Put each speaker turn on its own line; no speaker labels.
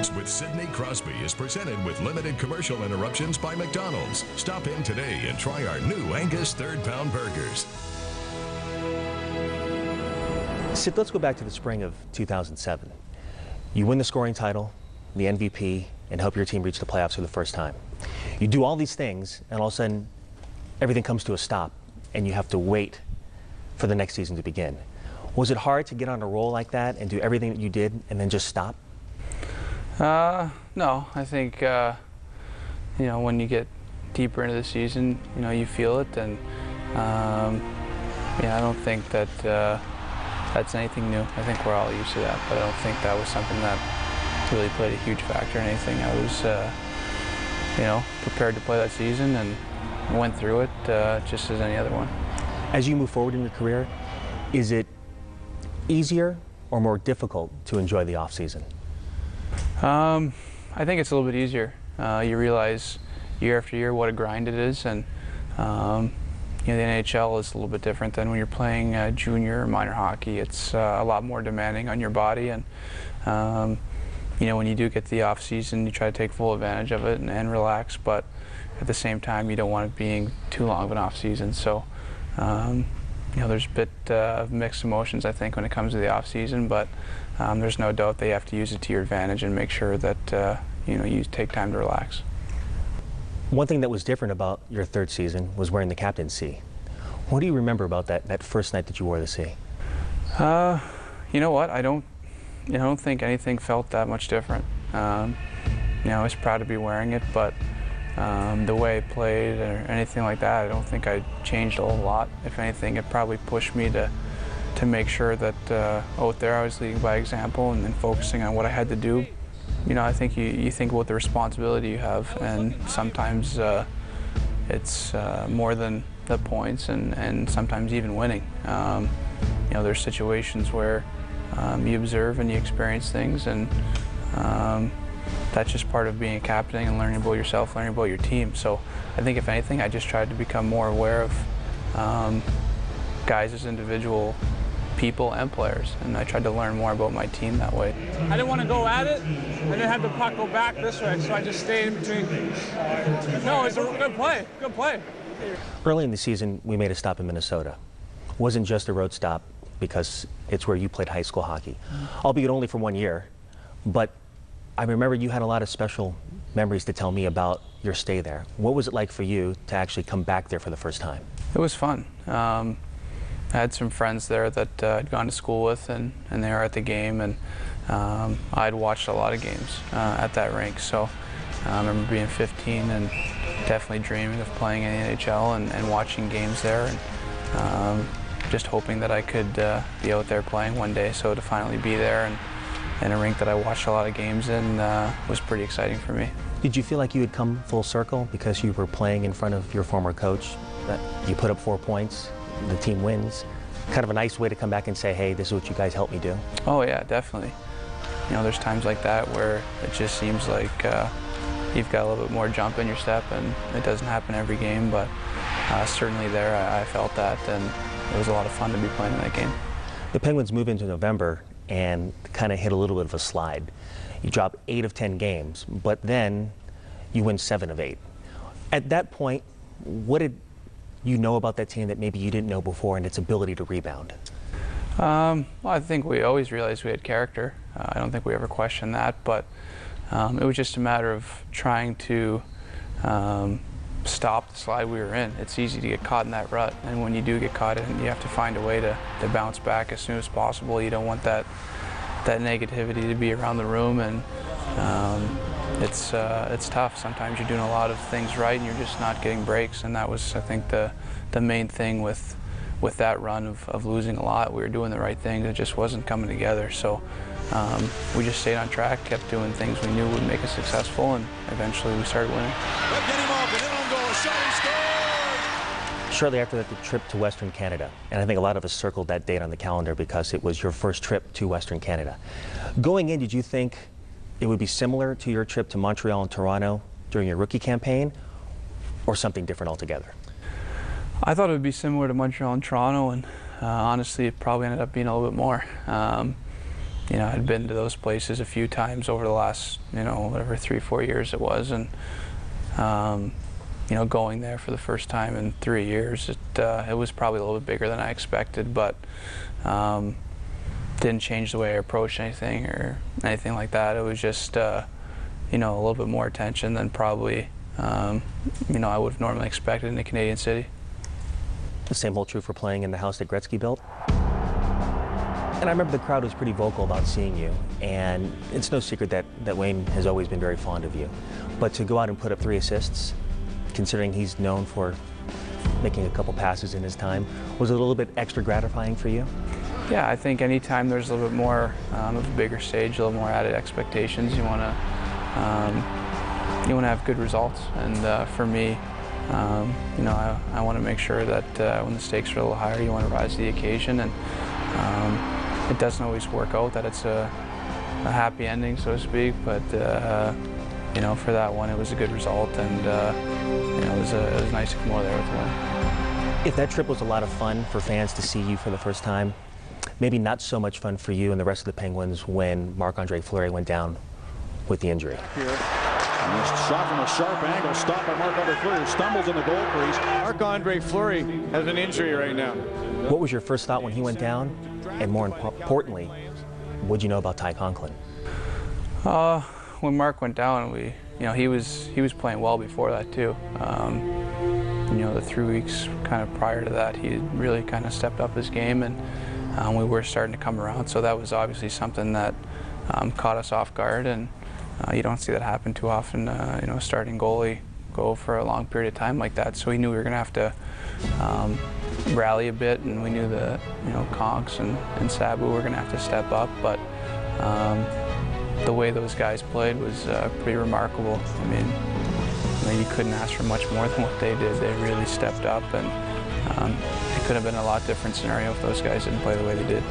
Pittsburghs with Sidney Crosby is presented with limited commercial interruptions by McDonald's. Stop in today and try our new Angus third-pound burgers.
Sid, let's go back to the spring of 2007. You win the scoring title, the MVP, and help your team reach the playoffs for the first time. You do all these things, and all of a sudden, everything comes to a stop, and you have to wait for the next season to begin. Was it hard to get on a roll like that and do everything that you did and then just stop?
No, I think, you know, when you get deeper into the season, you know, you feel it, and yeah, I don't think that that's anything new. I think we're all used to that, but I don't think that was something that really played a huge factor in anything. I was, you know, prepared to play that season and went through it just as any other one.
As you move forward in your career, is it easier or more difficult to enjoy the off-season?
I think it's a little bit easier. You realize year after year what a grind it is, and you know, the NHL is a little bit different than when you're playing junior or minor hockey. It's a lot more demanding on your body, and you know, when you do get to the off season, you try to take full advantage of it and relax, but at the same time, you don't want it being too long of an off season. So you know, there's a bit of mixed emotions, I think, when it comes to the off season, but there's no doubt that you have to use it to your advantage and make sure that you know, you take time to relax.
One thing that was different about your third season was wearing the captaincy. What do you remember about that first night that you wore the C?
You know what? I don't think anything felt that much different. You know, I was proud to be wearing it, but the way I played or anything like that, I don't think I changed a whole lot. If anything, it probably pushed me to make sure that out there I was leading by example and focusing on what I had to do. You know, I think you think about the responsibility you have, and sometimes it's more than the points, and sometimes even winning. You know, there's situations where you observe and you experience things, and that's just part of being a captain and learning about yourself, learning about your team. So I think if anything, I just tried to become more aware of guys as individual people and players, and I tried to learn more about my team that way.
I didn't want to go at it, and then have the puck go back this way, so I just stayed in between. No, it's a good play, good play.
Early in the season, we made a stop in Minnesota. It wasn't just a road stop because it's where you played high school hockey, albeit only for 1 year, but I remember you had a lot of special memories to tell me about your stay there. What was it like for you to actually come back there for the first time?
It was fun. I had some friends there that I'd gone to school with, and they were at the game, and I'd watched a lot of games at that rink. So I remember being 15 and definitely dreaming of playing in the NHL and watching games there, and just hoping that I could be out there playing one day. So to finally be there and in a rink that I watched a lot of games in was pretty exciting for me.
Did you feel like you had come full circle because you were playing in front of your former coach, that you put up 4 points, the team wins? Kind of a nice way to come back and say, hey, this is what you guys helped me do.
Oh yeah, definitely. You know, there's times like that where it just seems like you've got a little bit more jump in your step, and it doesn't happen every game, but certainly there I felt that, and it was a lot of fun to be playing in that game.
The Penguins move into November and kind of hit a little bit of a slide. You drop 8 of 10 games, but then you win 7 of 8. At that point, what did you know about that team that maybe you didn't know before, and its ability to rebound?
Well, I think we always realized we had character. I don't think we ever questioned that, but it was just a matter of trying to stop the slide we were in. It's easy to get caught in that rut, and when you do get caught in it, you have to find a way to bounce back as soon as possible. You don't want that negativity to be around the room, and it's tough. Sometimes you're doing a lot of things right and you're just not getting breaks, and that was, I think, the main thing with that run of losing a lot. We were doing the right thing, it just wasn't coming together. So we just stayed on track, kept doing things we knew would make us successful, and eventually we started winning.
Shortly after that, the trip to Western Canada, and I think a lot of us circled that date on the calendar because it was your first trip to Western Canada. Going in, did you think it would be similar to your trip to Montreal and Toronto during your rookie campaign, or something different altogether?
I thought it would be similar to Montreal and Toronto, and honestly, it probably ended up being a little bit more. I'd been to those places a few times over the last, whatever 3-4 years it was, and going there for the first time in 3 years, it was probably a little bit bigger than I expected, but didn't change the way I approached anything or anything like that. It was just, a little bit more attention than probably, I would have normally expected in a Canadian city.
The same hold true for playing in the house that Gretzky built? And I remember the crowd was pretty vocal about seeing you, and it's no secret that Wayne has always been very fond of you. But to go out and put up 3 assists, considering he's known for making a couple passes in his time, was it a little bit extra gratifying for you?
Yeah, I think anytime there's a little bit more of a bigger stage, a little more added expectations, you want to have good results. And for me, I want to make sure that when the stakes are a little higher, you want to rise to the occasion. And it doesn't always work out that it's a happy ending, so to speak, but for that one, it was a good result, and it was nice to come over there with a win.
If that trip was a lot of fun for fans to see you for the first time, maybe not so much fun for you and the rest of the Penguins when Marcandre Fleury went down with the injury.
Here. And this shot from a sharp angle, stopped by Marcandre Fleury, who stumbles in the goal crease.
Marcandre Fleury has an injury right now.
What was your first thought when he went down? And more importantly, what did you know about Ty Conklin?
When Mark went down, he was playing well before that too. The 3 weeks kind of prior to that, he really kind of stepped up his game, and we were starting to come around. So that was obviously something that caught us off guard, and you don't see that happen too often. Starting goalie go for a long period of time like that. So we knew we were going to have to rally a bit, and we knew that Conks and Sabu were going to have to step up. But the way those guys played was pretty remarkable. I mean, you couldn't ask for much more than what they did. They really stepped up, and it could have been a lot different scenario if those guys didn't play the way they did.